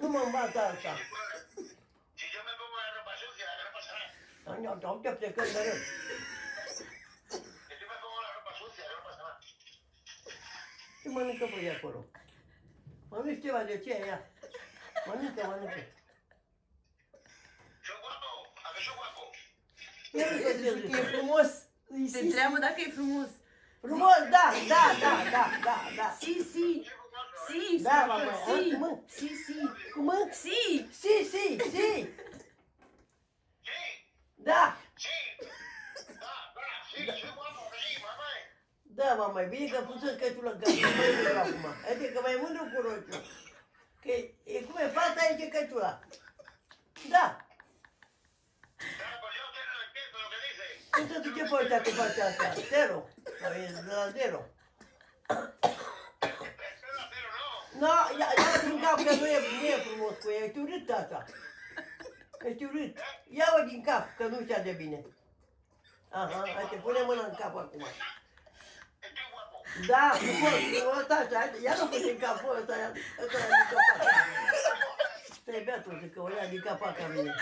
Nu mă învață asta. Si yo me pongo la ropa sucia, que no pasa nada. Nu te plecăm de rând. Que yo me pongo la ropa sucia, que no pasa nada. Ce mănâncă pe de acolo? Mănânci ceva de ce ea? Mănâncă. Soy guapo, a que soy guapo. El nu se E treze. frumos. Îi Se întreabă dacă e frumos. Frumos, da. Si, si. Si, Da, frate, mamă, si. mă. Si, si. Cum mă? Si. Si. Sí, Da. sí. Sí, soy guapo, que sí, mamá. Da, mamă, bine că pusă căciulă în cap. Nu mai mândru acum. Adică mai mândru cu rociul. Că e cum e fata aici e căciula. Da. Claro, pues yo usted no entiendo lo que dice. Cum să duce pe ăștia cu face asta? Zero. Sau e de la zero. Espero hacerlo, no. No, ia din cap că nu e frumos cu ea. Ești urât asta. Ești urât. Ia-o din cap că nu știa de bine. Aha, hai te pune mâna în cap acum. Estoy guapo. Da, frumos, ăsta așa, ia nu pune în capul ăsta, ăsta ia din cap. Stai, beatul, zic că o ia din cap ca mine.